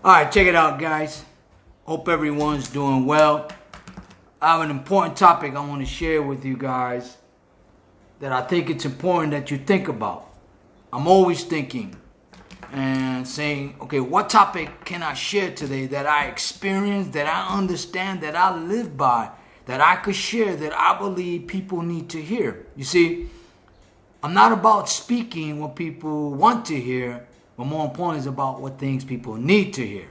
Alright, check it out, guys. Hope everyone's doing well. I have an important topic I want to share with you guys that I think it's important that you think about. I'm always thinking and saying, okay, what topic can I share today that I experienced, that I understand, that I live by, that I could share, that I believe people need to hear? You see, I'm not about speaking what people want to hear, but more important is about what things people need to hear.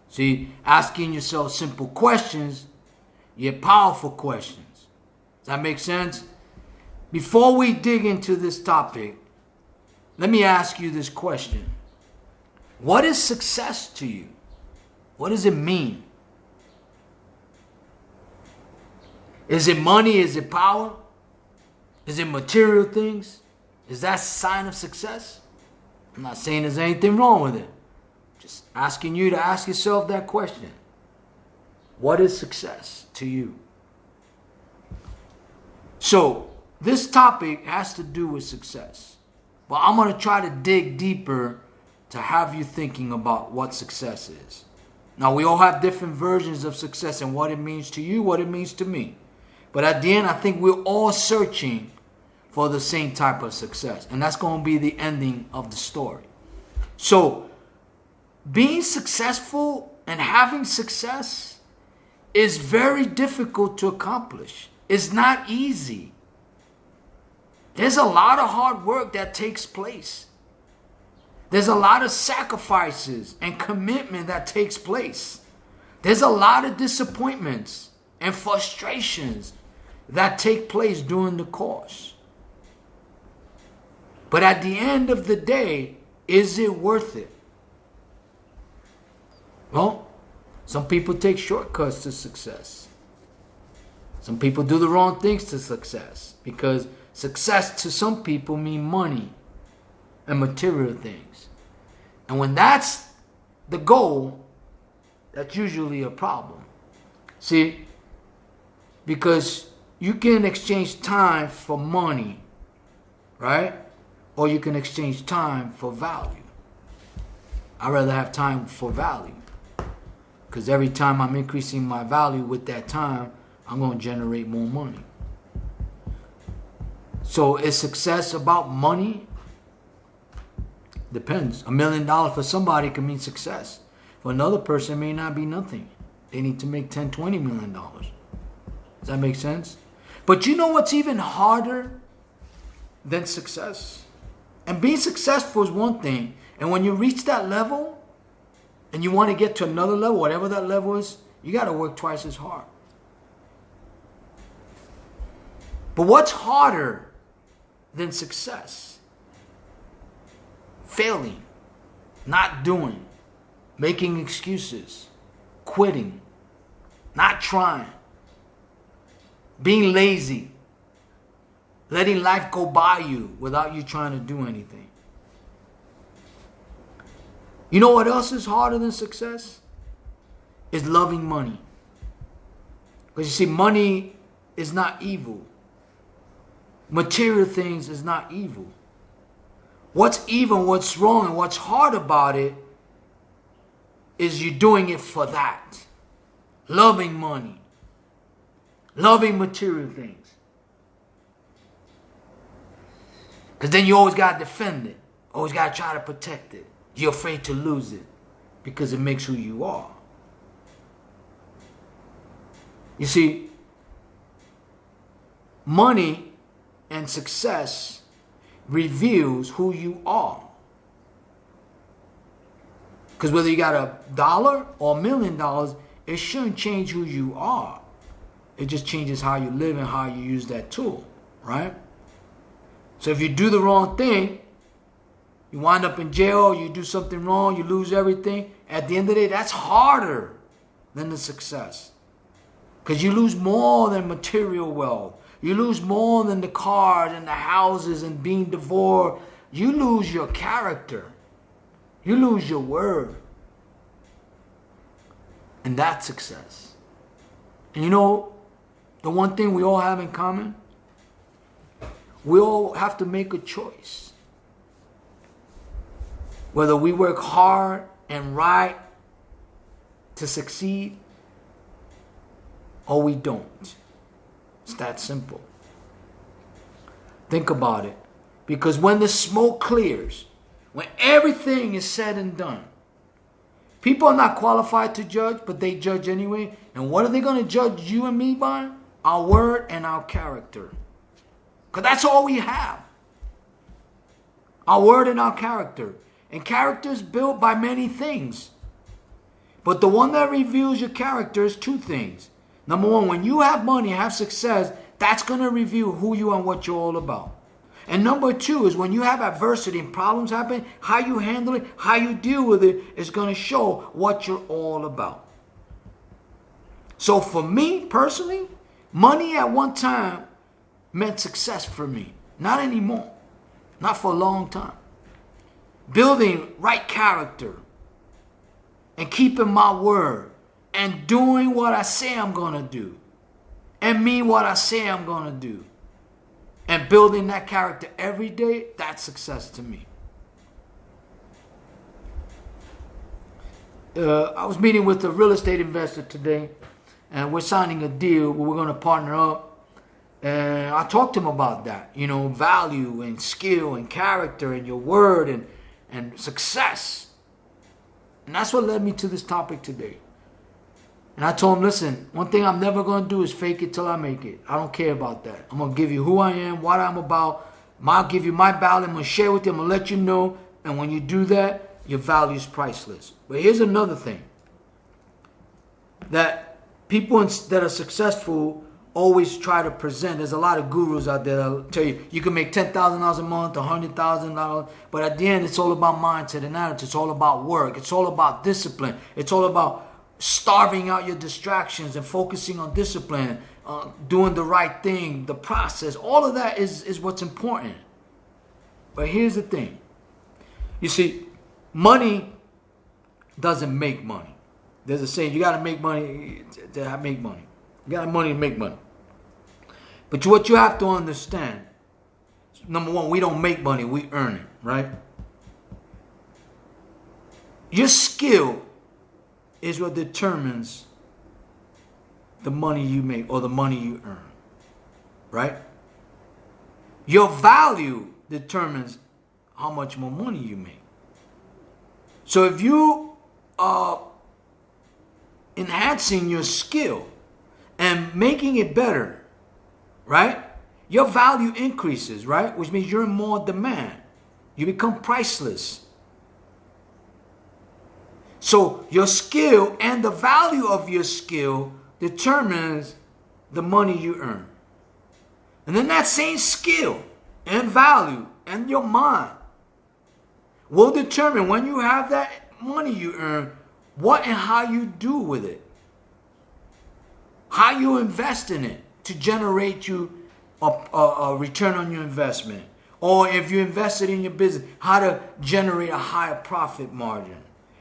See, asking yourself simple questions, yet powerful questions. Does that make sense? Before we dig into this topic, let me ask you this question. What is success to you? What does it mean? Is it money? Is it power? Is it material things? Is that a sign of success? I'm not saying there's anything wrong with it. Just asking you to ask yourself that question. What is success to you? So, this topic has to do with success. But I'm going to try to dig deeper to have you thinking about what success is. Now, we all have different versions of success and what it means to you, what it means to me. But at the end, I think we're all searching for the same type of success. And that's going to be the ending of the story. So, being successful and having success is very difficult to accomplish. It's not easy. There's a lot of hard work that takes place. There's a lot of sacrifices and commitment that takes place. There's a lot of disappointments and frustrations that take place during the course. But at the end of the day, is it worth it? Well, some people take shortcuts to success. Some people do the wrong things to success, because success to some people means money and material things. And when that's the goal, that's usually a problem. See, because you can exchange time for money, right? Or you can exchange time for value. I'd rather have time for value, because every time I'm increasing my value with that time, I'm going to generate more money. So is success about money? Depends. $1 million for somebody can mean success. For another person, it may not be nothing. They need to make $10, $20 million. Does that make sense? But you know what's even harder than success? And being successful is one thing. And when you reach that level, and you want to get to another level, whatever that level is, you got to work twice as hard. But what's harder than success? Failing, not doing, making excuses, quitting, not trying, being lazy, letting life go by you without you trying to do anything. You know what else is harder than success? Is loving money. Because you see, money is not evil. Material things is not evil. What's evil, what's wrong, and what's hard about it is you doing it for that. Loving money. Loving material things. Because then you always got to defend it. Always got to try to protect it. You're afraid to lose it because it makes who you are. You see, money and success reveals who you are. Because whether you got $1 or $1 million, it shouldn't change who you are. It just changes how you live and how you use that tool, right? So if you do the wrong thing, you wind up in jail, you do something wrong, you lose everything. At the end of the day, that's harder than the success. Because you lose more than material wealth. You lose more than the cars and the houses and being divorced. You lose your character. You lose your word. And that's success. And you know, the one thing we all have in common? We all have to make a choice. Whether we work hard and right to succeed or we don't. It's that simple. Think about it. Because when the smoke clears, when everything is said and done, people are not qualified to judge, but they judge anyway. And what are they going to judge you and me by? Our word and our character. Because that's all we have. Our word and our character. And character is built by many things. But the one that reveals your character is two things. Number one, when you have money, have success, that's going to reveal who you are and what you're all about. And number two is when you have adversity and problems happen, how you handle it, how you deal with it is going to show what you're all about. So for me personally, money at one time meant success for me. Not anymore. Not for a long time. Building right character and keeping my word and doing what I say I'm going to do and mean what I say I'm going to do. And building that character every day, that's success to me. I was meeting with a real estate investor today, and we're signing a deal where we're going to partner up. And I talked to him about that, you know, value and skill and character and your word and success. And that's what led me to this topic today. And I told him, listen, one thing I'm never going to do is fake it till I make it. I don't care about that. I'm going to give you who I am, what I'm about. I'll give you my value. I'm going to share with you. I'm going to let you know. And when you do that, your value is priceless. But here's another thing. That people that are successful always try to present. There's a lot of gurus out there that'll tell you, you can make $10,000 a month, $100,000. But at the end, it's all about mindset and attitude. It's all about work. It's all about discipline. It's all about starving out your distractions and focusing on discipline, doing the right thing, the process. All of that is what's important. But here's the thing. You see, money doesn't make money. There's a saying, you got to make money to make money. You got money to make money. But what you have to understand, number one, we don't make money, we earn it, right? Your skill is what determines the money you make or the money you earn, right? Your value determines how much more money you make. So if you are enhancing your skill and making it better, right? Your value increases, right? Which means you're in more demand. You become priceless. So your skill and the value of your skill determines the money you earn. And then that same skill and value and your mind will determine when you have that money you earn, what and how you do with it. How you invest in it to generate you a return on your investment. Or if you invested in your business, how to generate a higher profit margin.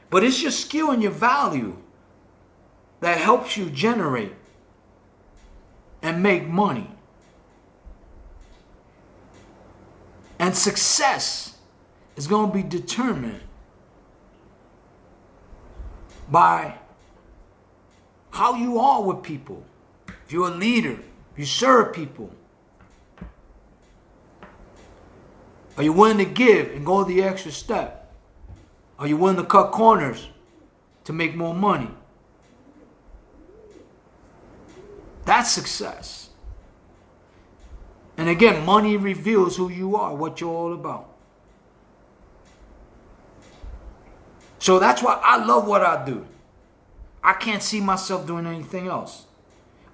But it's your skill and your value that helps you generate and make money. And success is going to be determined by how you are with people. If you're a leader, if you serve people, are you willing to give and go the extra step? Are you willing to cut corners to make more money? That's success. And again, money reveals who you are, what you're all about. So that's why I love what I do. I can't see myself doing anything else.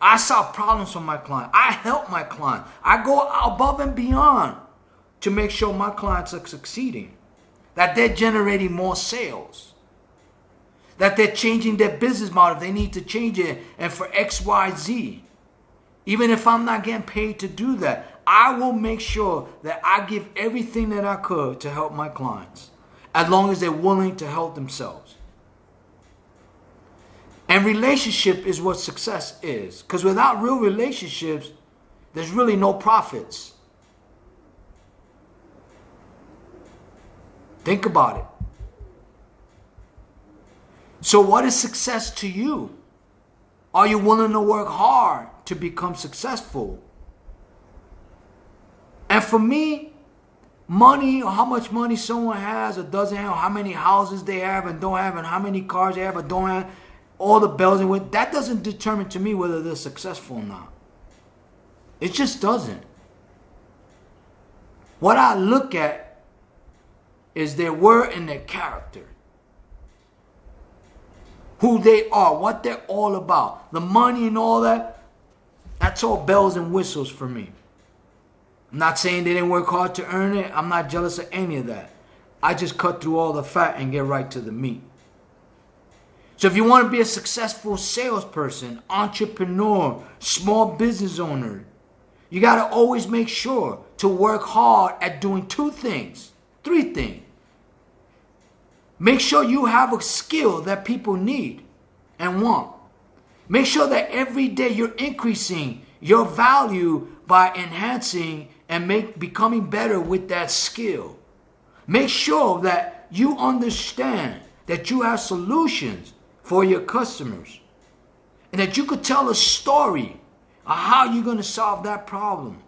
I solve problems for my client. I help my client. I go above and beyond to make sure my clients are succeeding. That they're generating more sales. That they're changing their business model if they need to change it and for X, Y, Z. Even if I'm not getting paid to do that, I will make sure that I give everything that I could to help my clients. As long as they're willing to help themselves. And relationship is what success is. Because without real relationships, there's really no profits. Think about it. So what is success to you? Are you willing to work hard to become successful? And for me, money, or how much money someone has or doesn't have, or how many houses they have and don't have, and how many cars they have or don't have, all the bells and whistles, that doesn't determine to me whether they're successful or not. It just doesn't. What I look at is their word and their character. Who they are, what they're all about. The money and all that, that's all bells and whistles for me. I'm not saying they didn't work hard to earn it. I'm not jealous of any of that. I just cut through all the fat and get right to the meat. So if you want to be a successful salesperson, entrepreneur, small business owner, you got to always make sure to work hard at doing 2 things, 3 things. Make sure you have a skill that people need and want. Make sure that every day you're increasing your value by enhancing and becoming better with that skill. Make sure that you understand that you have solutions for your customers and that you could tell a story of how you're going to solve that problem.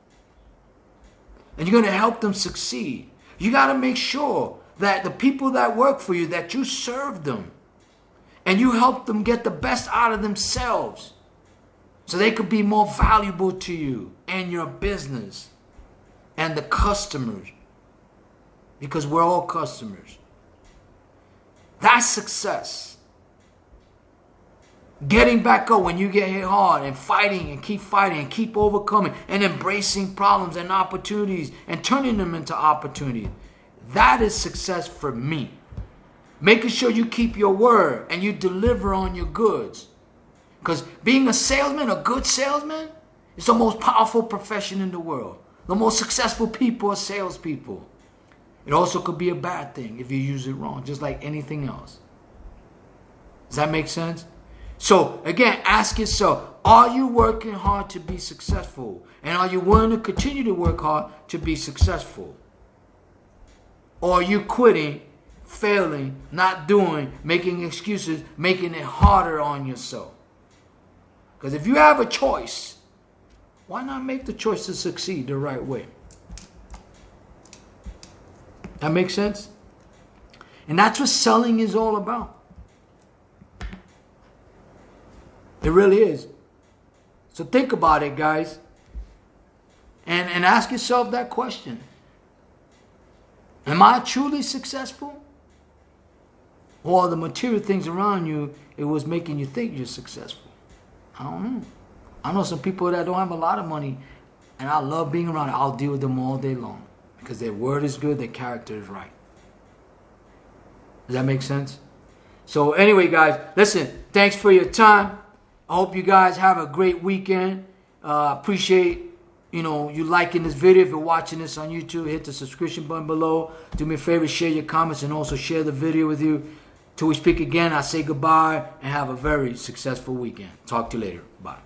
And you're going to help them succeed. You got to make sure that the people that work for you, that you serve them and you help them get the best out of themselves so they could be more valuable to you and your business and the customers, because we're all customers. That's success. Getting back up when you get hit hard and fighting and keep overcoming and embracing problems and opportunities and turning them into opportunities. That is success for me. Making sure you keep your word and you deliver on your goods. Because being a salesman, a good salesman, is the most powerful profession in the world. The most successful people are salespeople. It also could be a bad thing if you use it wrong, just like anything else. Does that make sense? So, again, ask yourself, are you working hard to be successful? And are you willing to continue to work hard to be successful? Or are you quitting, failing, not doing, making excuses, making it harder on yourself? Because if you have a choice, why not make the choice to succeed the right way? That makes sense? And that's what selling is all about. It really is. So think about it, guys. And ask yourself that question. Am I truly successful? Or the material things around you, it was making you think you're successful? I don't know. I know some people that don't have a lot of money, and I love being around it. I'll deal with them all day long because their word is good, their character is right. Does that make sense? So anyway, guys, listen, thanks for your time. I hope you guys have a great weekend. Appreciate you liking this video. If you're watching this on YouTube, hit the subscription button below. Do me a favor, share your comments and also share the video with you. Till we speak again, I say goodbye and have a very successful weekend. Talk to you later. Bye.